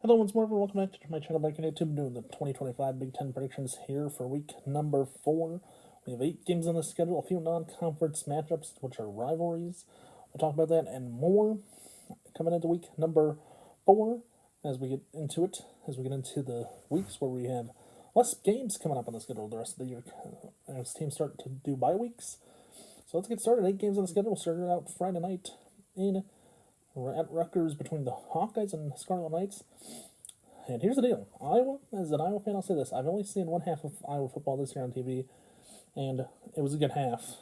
Hello once more, everyone. Welcome back to my channel back on YouTube. Doing the 2025 Big Ten predictions here for week number 4. We have 8 games on the schedule, a few non-conference matchups, which are rivalries. We'll talk about that and more coming into week number 4 as we get into it, as we get into the weeks where we have less games coming up on the schedule the rest of the year as teams start to do bye weeks. So let's get started. 8 games on the schedule. We'll start it out Friday night at Rutgers between the Hawkeyes and the Scarlet Knights. And here's the deal. Iowa, as an Iowa fan, I'll say this. I've only seen one half of Iowa football this year on TV, and it was a good half.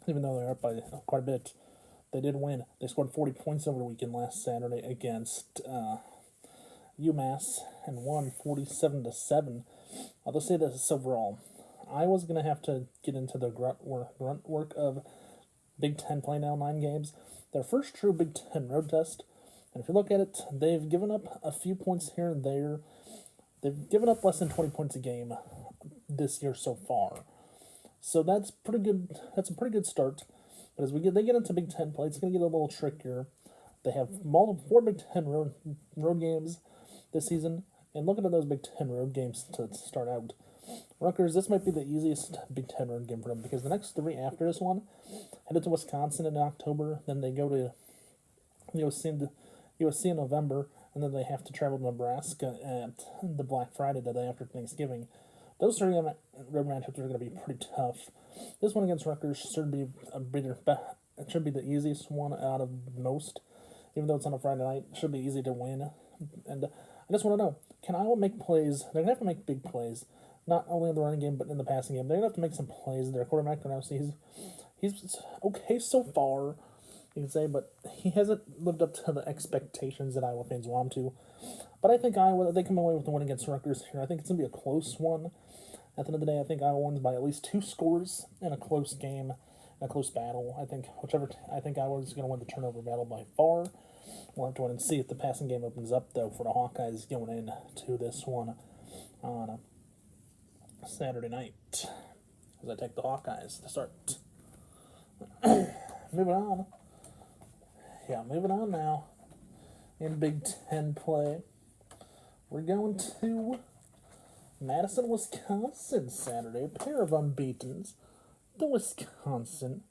Even though they're up by quite a bit, they did win. They scored 40 points over the weekend last Saturday against UMass and won 47-7. I'll just say this overall. Iowa's going to have to get into the grunt work of Big Ten play now 9 games. Their first true Big Ten road test. And if you look at it, they've given up a few points here and there. They've given up less than 20 points a game this year so far. So that's pretty good. That's a pretty good start. But as they get into Big Ten play, it's going to get a little trickier. They have 4 Big Ten road games this season. And looking at those Big Ten road games to start out, Rutgers, this might be the easiest Big Ten road game for them because the next 3 after this one headed to Wisconsin in October. Then they go to USC in November, and then they have to travel to Nebraska at the Black Friday, the day after Thanksgiving. Those 3 road matchups are going to be pretty tough. This one against Rutgers should be it should be the easiest one out of most, even though it's on a Friday night. It should be easy to win. And I just want to know, can Iowa make plays? They're going to have to make big plays, not only in the running game but in the passing game. They're going to have to make some plays. Their quarterback, he's okay so far, you can say, but he hasn't lived up to the expectations that Iowa fans want him to. But I think Iowa, they come away with the win against Rutgers here. I think it's going to be a close one. At the end of the day, I think Iowa wins by at least 2 scores in a close game, in a close battle. I think Iowa is going to win the turnover battle by far. We'll have to wait and see if the passing game opens up, though, for the Hawkeyes going into this one on a Saturday night. As I take the Hawkeyes to start. Moving on. Yeah, moving on now. In Big Ten play, we're going to Madison, Wisconsin Saturday. A pair of unbeatens. The Wisconsin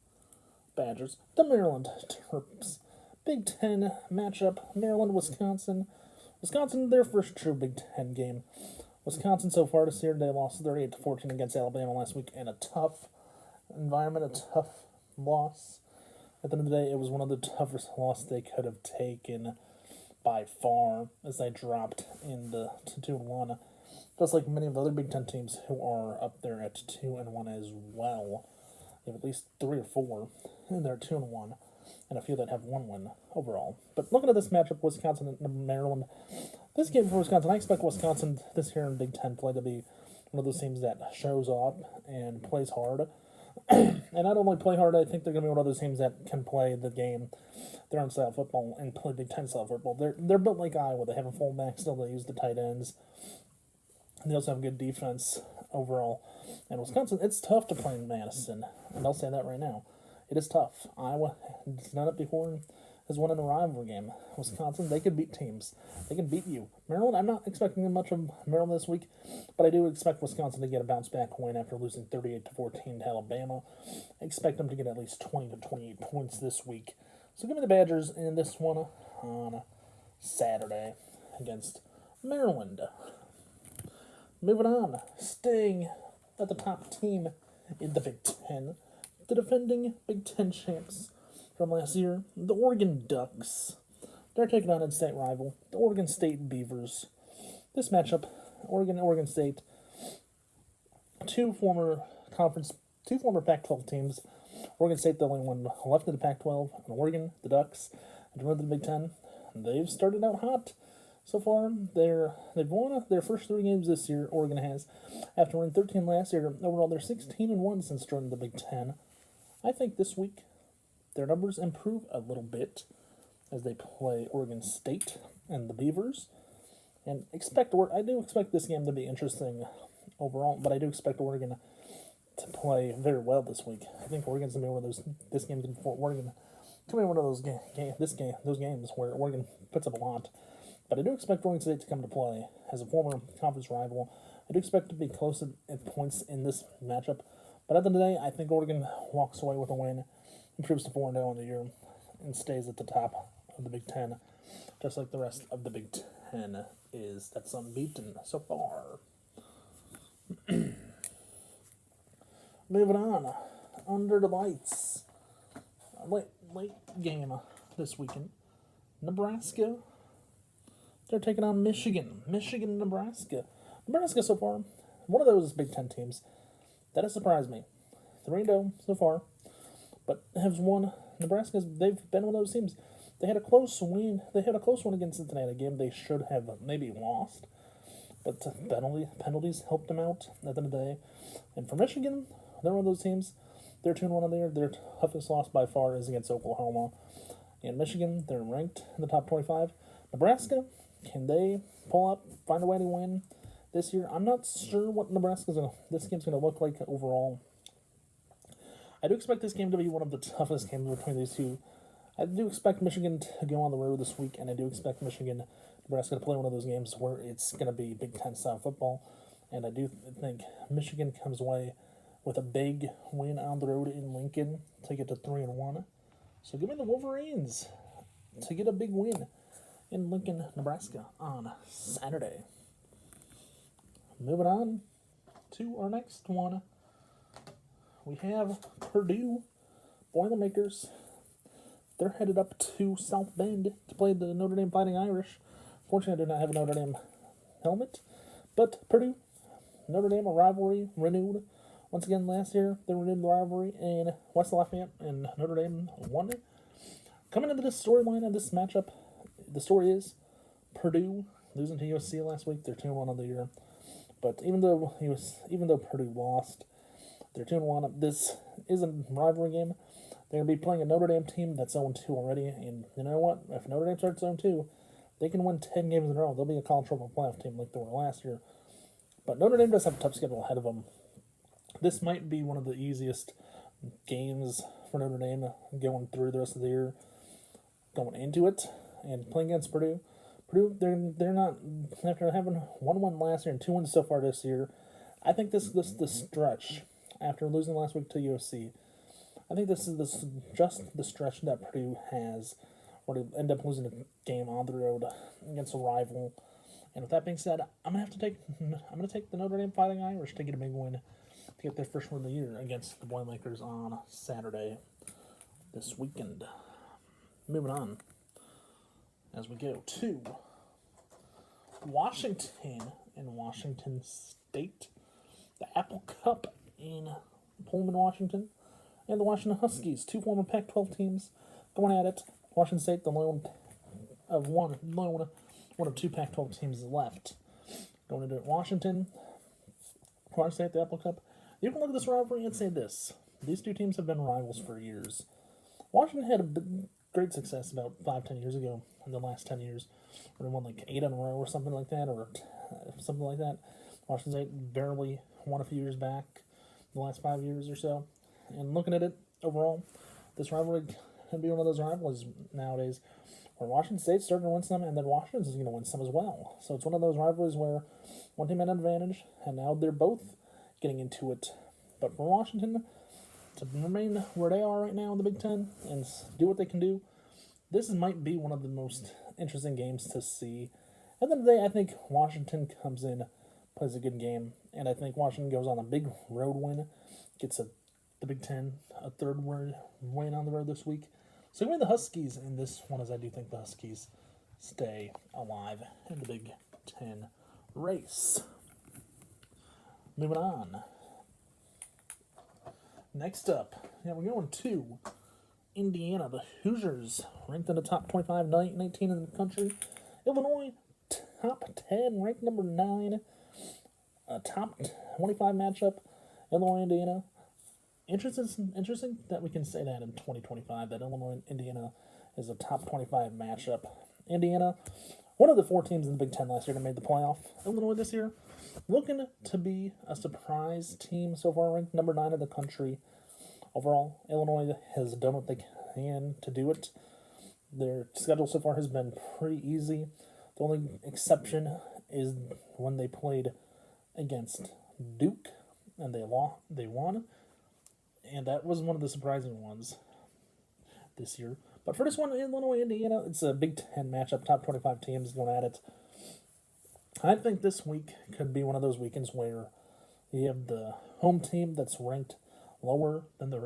Badgers. The Maryland Terps. Big Ten matchup. Maryland, Wisconsin. Wisconsin, their first true Big Ten game. Wisconsin so far this year, they lost 38-14 against Alabama last week in a tough environment, a tough loss. At the end of the day, it was one of the toughest losses they could have taken by far as they dropped into 2-1. Just like many of the other Big Ten teams who are up there at 2-1 as well. They have at least 3 or 4, and they're 2-1, and a few that have 1 win overall. But looking at this matchup, Wisconsin and Maryland, this game for Wisconsin, I expect Wisconsin this year in Big Ten play to be one of those teams that shows up and plays hard. And not only play hard, I think they're going to be one of those teams that can play the game, their own style of football, and play Big Ten style football. They're built like Iowa. They have a fullback still. They use the tight ends. And they also have good defense overall. And Wisconsin, it's tough to play in Madison. And I'll say that right now. It is tough. Iowa has done it before, has won in a rivalry game. Wisconsin, they could beat teams. They can beat you. Maryland, I'm not expecting much of Maryland this week, but I do expect Wisconsin to get a bounce-back win after losing 38-14 to Alabama. I expect them to get at least 20 to 28 points this week. So give me the Badgers in this one on Saturday against Maryland. Moving on, staying at the top team in the Big Ten, the defending Big Ten champs from last year, the Oregon Ducks. They're taking on in-state rival, the Oregon State Beavers. This matchup, Oregon State, two former Pac-12 teams. Oregon State, the only one left in the Pac-12, and Oregon, the Ducks, and the Big Ten. They've started out hot. So far, they've won their first 3 games this year, Oregon has. After winning 13 last year, overall they're 16-1 since joining the Big Ten. I think this week their numbers improve a little bit as they play Oregon State and the Beavers. And I do expect this game to be interesting overall, but I do expect Oregon to play very well this week. I think Oregon's going to be one of those, this game for Oregon, to be one of those games where Oregon puts up a lot. But I do expect Oregon State to come to play as a former conference rival. I do expect to be close at points in this matchup. But at the end of the day, I think Oregon walks away with a win, improves to 4-0 in the year, and stays at the top of the Big Ten, just like the rest of the Big Ten is. That's unbeaten so far. Moving on, under the lights, late game this weekend. Nebraska, they're taking on Michigan. Nebraska. Nebraska so far, one of those Big Ten teams that has surprised me. 3-0 so far, but has won. They've been one of those teams. They had a close win. They had a close one against Cincinnati, a game they should have maybe lost, but penalties helped them out at the end of the day. And for Michigan, they're one of those teams. They're 2-1 on the year. Their toughest loss by far is against Oklahoma. And Michigan, they're ranked in the top 25. Nebraska, can they pull up, find a way to win this year? I'm not sure what this game's gonna look like overall. I do expect this game to be one of the toughest games between these two. I do expect Michigan to go on the road this week, and I do expect Nebraska to play one of those games where it's going to be Big Ten style football. And I do think Michigan comes away with a big win on the road in Lincoln to get to 3-1. So give me the Wolverines to get a big win in Lincoln, Nebraska on Saturday. Moving on to our next one. We have Purdue Boilermakers. They're headed up to South Bend to play the Notre Dame Fighting Irish. Fortunately, I do not have a Notre Dame helmet. But Purdue, Notre Dame, a rivalry renewed. Once again, last year, they renewed the rivalry in West Lafayette, and Notre Dame won it. Coming into this storyline of this matchup, the story is Purdue losing to USC last week. They're 2-1 on the year. But even though Purdue lost, they're 2-1. This is a rivalry game. They're going to be playing a Notre Dame team that's 0-2 already. And you know what? If Notre Dame starts 0-2, they can win 10 games in a row. They'll be a college football playoff team like they were last year. But Notre Dame does have a tough schedule ahead of them. This might be one of the easiest games for Notre Dame going through the rest of the year, going into it, and playing against Purdue. Purdue, they're not, after having 1 win last year and 2 wins so far this year, I think this stretch, after losing last week to USC, I think this is just the stretch that Purdue has, where they end up losing a game on the road against a rival. And with that being said, I'm gonna take the Notre Dame Fighting Irish to get a big win, to get their first win of the year against the Boilermakers on Saturday this weekend. Moving on, as we go to Washington and Washington State, the Apple Cup in Pullman, Washington, and the Washington Huskies, two former Pac-12 teams going at it. Washington State, the lone of two Pac-12 teams left going into Washington State, the Apple Cup. You can look at this rivalry and say this: these two teams have been rivals for years. Washington had a great success about 5-10 years ago. In the last 10 years, where they won like 8 in a row or something like that, Washington State barely won a few years back, the last 5 years or so. And looking at it overall, this rivalry can be one of those rivalries nowadays where Washington State's starting to win some, and then Washington's is going to win some as well. So it's one of those rivalries where one team had an advantage, and now they're both getting into it. But for Washington to remain where they are right now in the Big Ten and do what they can do, this might be one of the most interesting games to see. At the end of the day, I think Washington comes in, plays a good game, and I think Washington goes on a big road win, gets the Big Ten a third win on the road this week. So give me the Huskies in this one, as I do think the Huskies stay alive in the Big Ten race. Moving on. Next up, we're going to Indiana, the Hoosiers, ranked in the top 25, 19 in the country. Illinois, top 10, ranked number 9. A top 25 matchup, Illinois, Indiana. Interesting that we can say that in 2025, that Illinois and Indiana is a top 25 matchup. Indiana, one of the 4 teams in the Big Ten last year that made the playoff. Illinois this year, looking to be a surprise team so far, ranked number 9 in the country. Overall, Illinois has done what they can to do it. Their schedule so far has been pretty easy. The only exception is when they played against Duke and they won, and that was one of the surprising ones this year. But for this one, Illinois, Indiana, it's a Big Ten matchup, top 25 teams going at it. I think this week could be one of those weekends where you have the home team that's ranked lower than the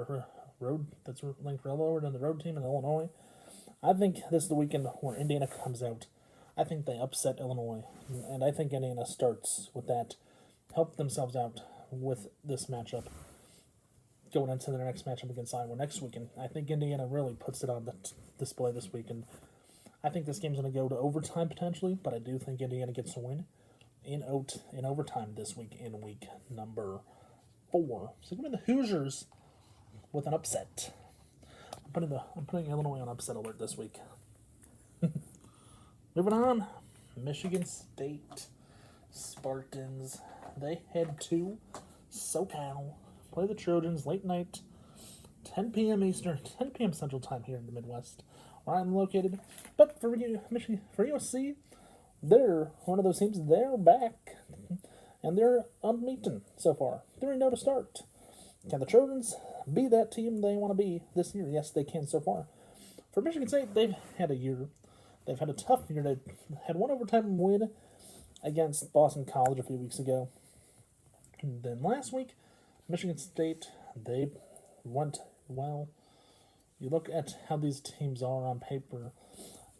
road team in Illinois. I think this is the weekend where Indiana comes out. I think they upset Illinois, and I think Indiana starts with that, help themselves out with this matchup going into their next matchup against Iowa next weekend. I think Indiana really puts it on the display this weekend. I think this game's going to go to overtime potentially, but I do think Indiana gets a win in overtime this week in week number 4. So give me the Hoosiers with an upset. I'm putting Illinois on upset alert this week. Moving on, Michigan State Spartans. They head to SoCal, play the Trojans late night, 10 p.m. Eastern, 10 p.m. Central Time here in the Midwest, where I'm located. But for USC, they're one of those teams. They're back, and they're unbeaten so far. 3-0 to start. Can the Trojans be that team they want to be this year? Yes, they can so far. For Michigan State, they've had a year. They've had a tough year. They had one overtime win against Boston College a few weeks ago. And then last week, Michigan State, they went well. You look at how these teams are on paper.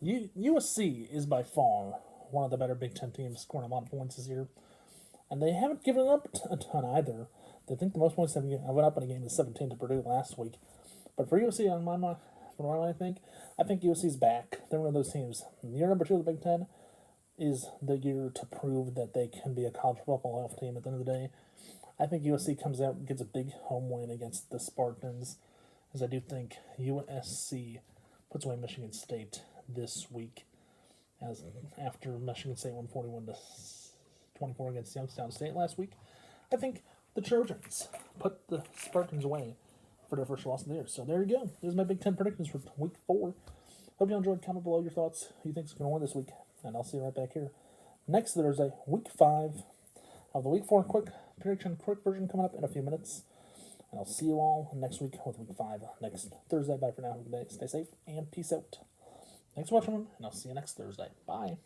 USC is by far one of the better Big Ten teams, scoring a lot of points this year. And they haven't given up a ton either. They think the most points they've went up in a game is 17 to Purdue last week. But for USC, on my mind, I think USC's back. They're one of those teams. Year number 2 of the Big Ten is the year to prove that they can be a college football playoff team at the end of the day. I think USC comes out and gets a big home win against the Spartans, as I do think USC puts away Michigan State this week, as after Michigan State won 41-24 against Youngstown State last week. I think the Trojans put the Spartans away for their first loss of the year. So there you go. There's my Big Ten predictions for week 4. Hope you enjoyed. Comment below your thoughts. Who you think's going to win this week? And I'll see you right back here next Thursday, week 5 of the week 4 quick version coming up in a few minutes. And I'll see you all next week with week 5 next Thursday. Bye for now. Have a good day. Stay safe and peace out. Thanks for watching, and I'll see you next Thursday. Bye.